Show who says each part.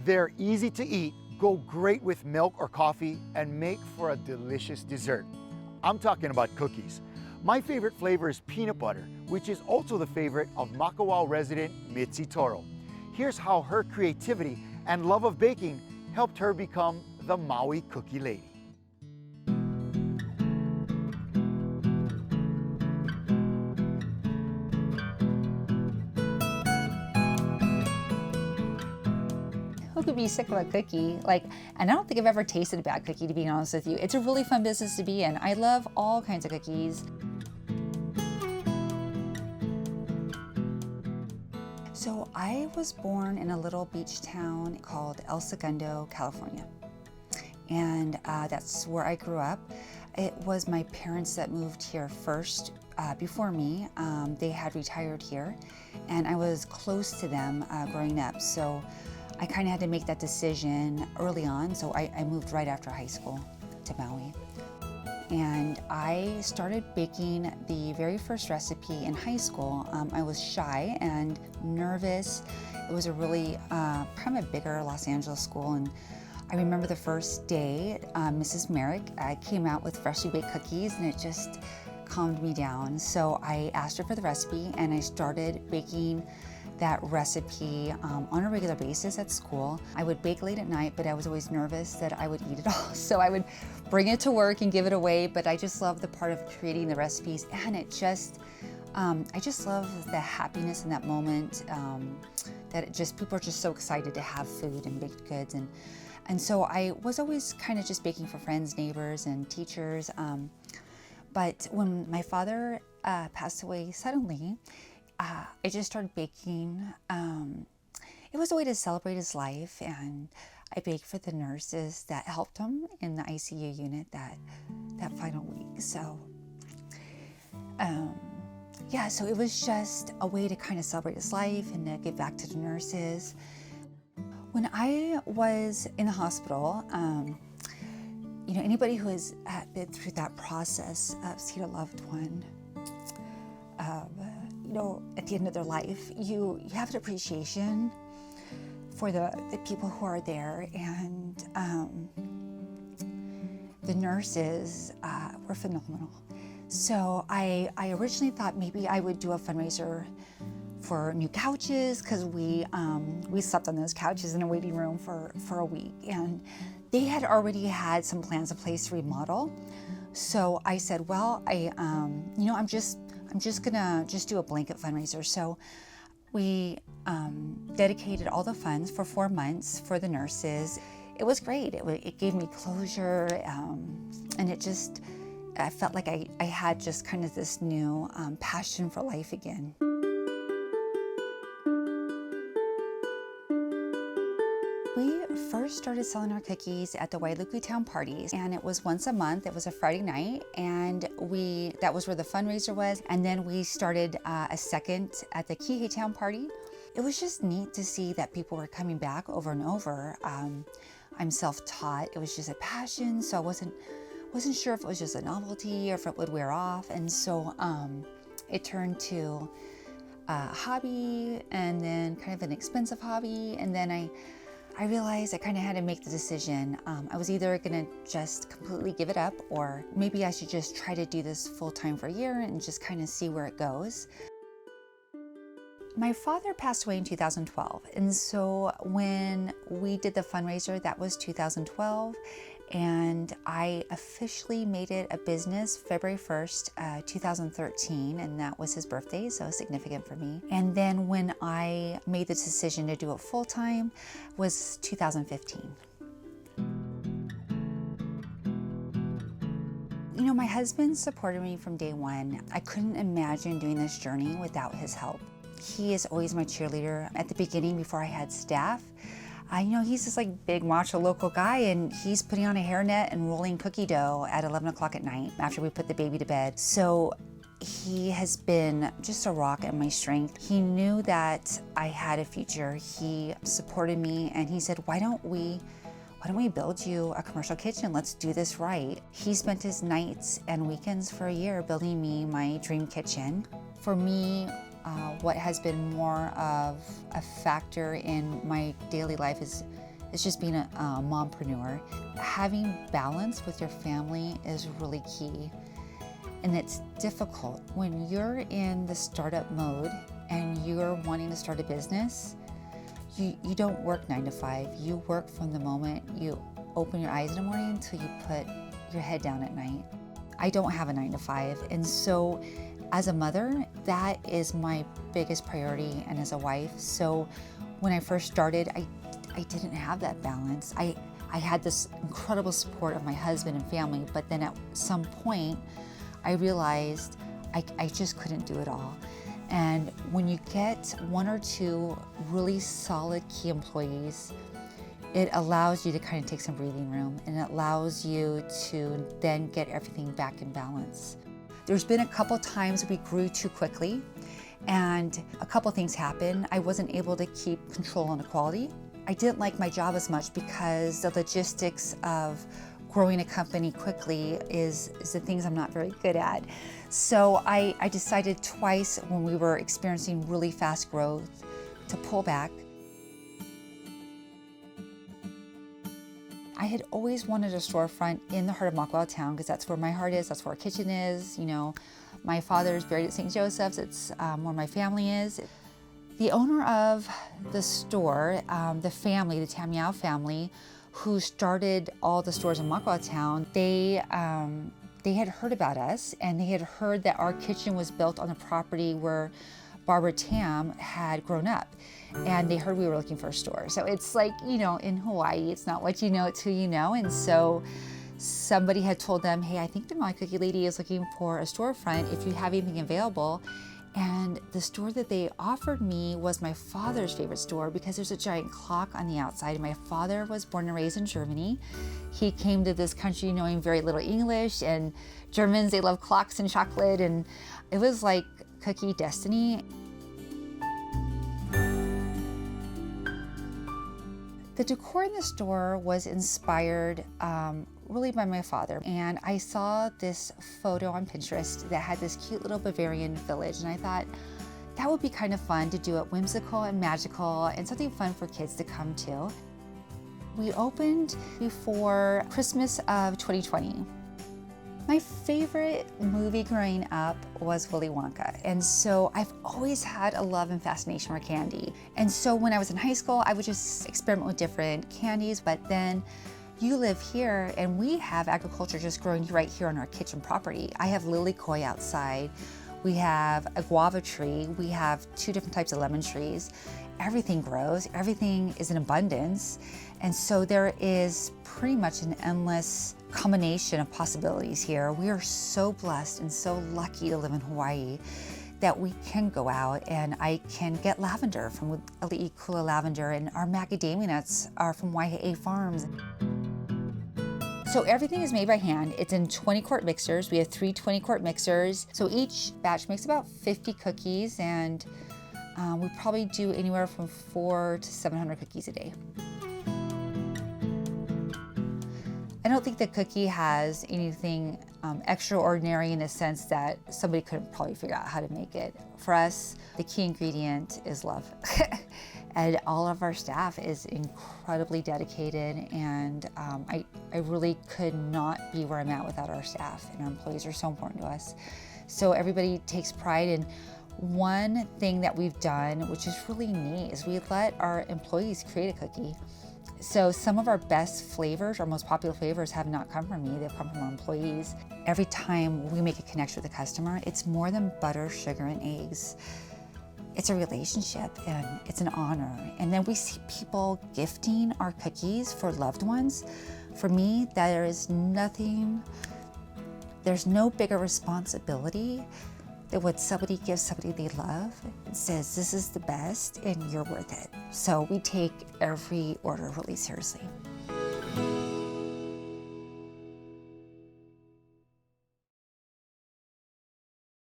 Speaker 1: They're easy to eat, go great with milk or coffee, and make for a delicious dessert. I'm talking about cookies. My favorite flavor is peanut butter, which is also the favorite of Makawao resident Mitzi Toro. Here's how her creativity and love of baking helped her become the Maui Cookie Lady.
Speaker 2: Who could be sick of a cookie? And I don't think I've ever tasted a bad cookie, to be honest with you. It's a really fun business to be in. I love all kinds of cookies. So I was born in a little beach town called El Segundo, California. And that's where I grew up. It was my parents that moved here first before me. They had retired here, and I was close to them growing up. So I kind of had to make that decision early on, so I moved right after high school to Maui. And I started baking the very first recipe in high school. I was shy and nervous. It was a really kind of a bigger Los Angeles school, and I remember the first day, Mrs. Merrick came out with freshly baked cookies, and it just calmed me down. So I asked her for the recipe, and I started baking that recipe on a regular basis at school. I would bake late at night, but I was always nervous that I would eat it all. So I would bring it to work and give it away, but I just love the part of creating the recipes, and it just, I just love the happiness in that moment, that it just, people are just so excited to have food and baked goods. And so I was always kind of just baking for friends, neighbors, and teachers. But when my father passed away suddenly, I just started baking. It was a way to celebrate his life, and I baked for the nurses that helped him in the ICU unit that final week. So, yeah, so it was just a way to kind of celebrate his life and to give back to the nurses. When I was in the hospital, you know, anybody who has been through that process of seeing a loved one, you know, at the end of their life, you have an appreciation for the people who are there, and the nurses were phenomenal. So I originally thought maybe I would do a fundraiser for new couches, because we slept on those couches in a waiting room for a week, and they had already had some plans in place to remodel. So I said, well, you know, I'm just gonna do a blanket fundraiser. So we dedicated all the funds for 4 months for the nurses. It was great. It gave me closure, and it just, I felt like I had just kind of this new passion for life again. We first started selling our cookies at the Wailuku town parties, and it was once a month. It was a Friday night, and that was where the fundraiser was. And then we started a second at the Kihei town party. It was just neat to see that people were coming back over and over. I'm self-taught. It was just a passion, so I wasn't sure if it was just a novelty or if it would wear off. And so it turned to a hobby, and then kind of an expensive hobby. And then I realized I kind of had to make the decision. I was either gonna just completely give it up, or maybe I should just try to do this full-time for a year and just kind of see where it goes. My father passed away in 2012, and so when we did the fundraiser, that was 2012, and I officially made it a business February 1st, 2013, and that was his birthday, so significant for me. And then when I made the decision to do it full-time was 2015. You know, my husband supported me from day one. I couldn't imagine doing this journey without his help. He is always my cheerleader. At the beginning, before I had staff, you know, he's this like big macho local guy, and he's putting on a hairnet and rolling cookie dough at 11 o'clock at night after we put the baby to bed. So he has been just a rock and my strength. He knew that I had a future. He supported me, and he said, why don't we build you a commercial kitchen? Let's do this right. He spent his nights and weekends for a year building me my dream kitchen. For me, what has been more of a factor in my daily life is It's just being a mompreneur. Having balance with your family is really key. And it's difficult when you're in the startup mode and you're wanting to start a business. You don't work 9 to 5. You work from the moment you open your eyes in the morning until you put your head down at night. I don't have a 9 to 5, and so as a mother, that is my biggest priority, and as a wife. So when I first started, I didn't have that balance. I had this incredible support of my husband and family, but then at some point, I realized I just couldn't do it all. And when you get 1 or 2 really solid key employees, it allows you to kind of take some breathing room, and it allows you to then get everything back in balance. There's been a couple times we grew too quickly, and a couple things happened. I wasn't able to keep control on the quality. I didn't like my job as much because the logistics of growing a company quickly is the things I'm not very good at. So I decided twice when we were experiencing really fast growth to pull back. I had always wanted a storefront in the heart of Makawao town because that's where my heart is, that's where our kitchen is. You know, my father's buried at St. Joseph's, it's where my family is. The owner of the store, the family, the Tamiao family, who started all the stores in Makawao town, they had heard about us, and they had heard that our kitchen was built on the property where Barbara Tam had grown up. And they heard we were looking for a store. So it's like, you know, in Hawaii, it's not what you know, it's who you know. And so somebody had told them, hey, I think the Maui Cookie Lady is looking for a storefront if you have anything available. And the store that they offered me was my father's favorite store because there's a giant clock on the outside. My father was born and raised in Germany. He came to this country knowing very little English, and Germans, they love clocks and chocolate, and it was like cookie destiny. The decor in the store was inspired really by my father. And I saw this photo on Pinterest that had this cute little Bavarian village. And I thought that would be kind of fun to do it whimsical and magical and something fun for kids to come to. We opened before Christmas of 2020. My favorite movie growing up was Willy Wonka. And so I've always had a love and fascination for candy. And so when I was in high school, I would just experiment with different candies, but then you live here and we have agriculture just growing right here on our kitchen property. I have lily koi outside. We have a guava tree. We have 2 different types of lemon trees. Everything grows, everything is in abundance. And so there is pretty much an endless combination of possibilities here. We are so blessed and so lucky to live in Hawaii that we can go out and I can get lavender from Ali'i Kula Lavender, and our macadamia nuts are from Waihe'e Farms. So everything is made by hand. It's in 20-quart mixers. We have 3 20-quart mixers. So each batch makes about 50 cookies, and we probably do anywhere from 400 to 700 cookies a day. I don't think the cookie has anything extraordinary in the sense that somebody couldn't probably figure out how to make it. For us, the key ingredient is love. And all of our staff is incredibly dedicated, and I really could not be where I'm at without our staff, and our employees are so important to us. So everybody takes pride in one thing that we've done, which is really neat, is we let our employees create a cookie. So some of our best flavors, our most popular flavors, have not come from me, they've come from our employees. Every time we make a connection with a customer, it's more than butter, sugar, and eggs. It's a relationship and it's an honor. And then we see people gifting our cookies for loved ones. For me, there's no bigger responsibility than when somebody gives somebody they love and says, this is the best and you're worth it. So we take every order really seriously.